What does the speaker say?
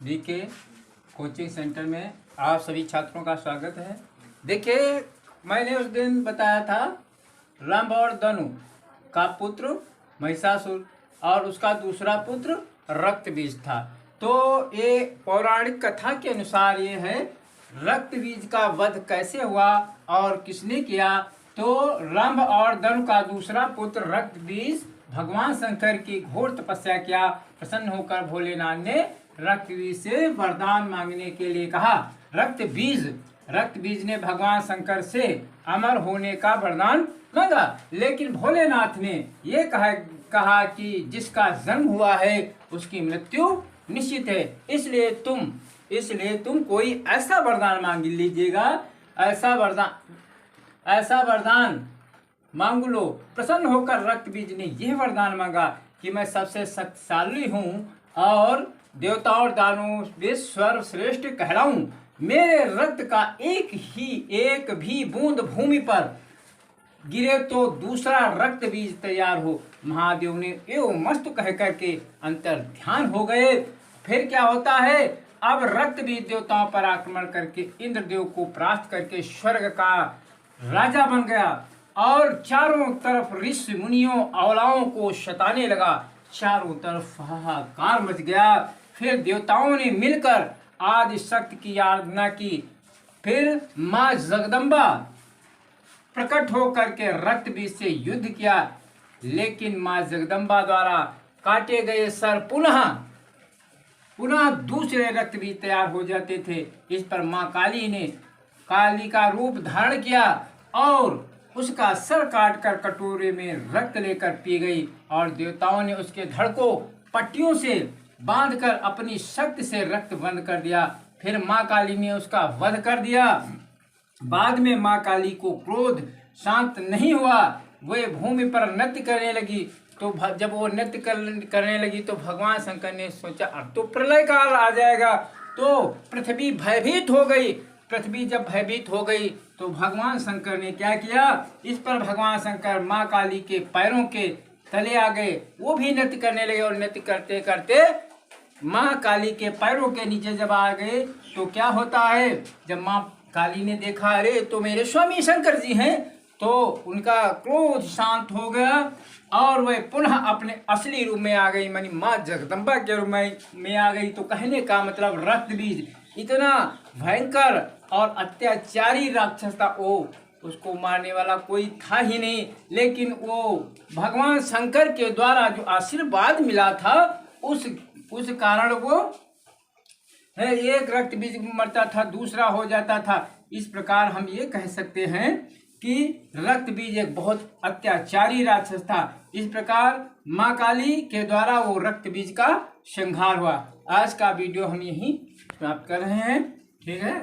BK coaching centre में आप सभी छात्रों का स्वागत है। देखिए, मैंने उस दिन बताया था रंभ और धनु का पुत्र महिषासुर और उसका दूसरा पुत्र रक्तबीज था। तो ये पौराणिक कथा के अनुसार ये है रक्तबीज का वध कैसे हुआ और किसने किया। तो रंभ और धनु का दूसरा पुत्र रक्तबीज भगवान शंकर की घोर तपस्या किया। प्रसन्न होकर भोलेनाथ ने रक्तबीज से वरदान मांगने के लिए कहा। रक्तबीज ने भगवान शंकर से अमर होने का वरदान मांगा, लेकिन भोलेनाथ ने ये कहा कि जिसका जन्म हुआ है उसकी मृत्यु निश्चित है, इसलिए तुम कोई ऐसा वरदान मांग लीजिएगा, ऐसा वरदान मांग लो। प्रसन्न होकर रक्तबीज ने यह वरदान मांगा कि मैं सबसे शक्तिशाली हूँ और देवताओं और दानवों में सर्वश्रेष्ठ कहलाऊं। मेरे रक्त का एक भी बूंद भूमि पर गिरे तो दूसरा रक्त बीज तैयार हो। महादेव ने एवं मस्त कह करके अंतर ध्यान हो गए। फिर क्या होता है, अब रक्त बीज देवताओं पर आक्रमण करके इंद्रदेव को परास्त करके स्वर्ग का राजा बन गया और चारों तरफ ऋषि मुनियों औलाओं को सताने लगा। चारों तरफ हाहाकार मच गया। फिर देवताओं ने मिलकर आदि शक्ति की आराधना की। फिर माँ जगदम्बा प्रकट होकर के रक्तबीज से युद्ध किया, लेकिन माँ जगदम्बा द्वारा काटे गए सर पुनः दूसरे रक्तबीज तैयार हो जाते थे। इस पर माँ काली का रूप धारण किया और उसका सर काटकर कटोरे में रक्त लेकर पी गई और देवताओं ने उसके धड़ को पट्टियों से बांधकर अपनी शक्ति से रक्त बंद कर दिया। फिर माँ काली ने उसका वध कर दिया। बाद में माँ काली को क्रोध शांत नहीं हुआ, वे भूमि पर नृत्य करने लगी। तो जब वो नृत्य करने लगी तो भगवान शंकर ने सोचा अब तो प्रलय काल आ जाएगा। तो पृथ्वी भयभीत हो गई। पृथ्वी जब भयभीत हो गई तो भगवान शंकर ने क्या किया, इस पर भगवान शंकर माँ काली के पैरों के तले आ गए। वो भी नृत्य करने लगे और नृत्य करते करते माँ काली के पैरों के नीचे जब आ गए तो क्या होता है, जब माँ काली ने देखा अरे तो मेरे स्वामी शंकर जी हैं, तो उनका क्रोध शांत हो गया और वह पुनः अपने असली रूप में आ गई, मानी माँ जगदम्बा के रूप में आ गई। तो कहने का मतलब रक्तबीज इतना भयंकर और अत्याचारी राक्षस था, उसको मारने वाला कोई था ही नहीं। लेकिन वो भगवान शंकर के द्वारा जो आशीर्वाद मिला था उस कारण वो एक रक्तबीज मरता था, दूसरा हो जाता था। इस प्रकार हम ये कह सकते हैं कि रक्तबीज एक बहुत अत्याचारी राक्षस था। इस प्रकार माँ काली के द्वारा वो रक्तबीज का संहार हुआ। आज का वीडियो हम यहीं समाप्त कर रहे हैं। ठीक है।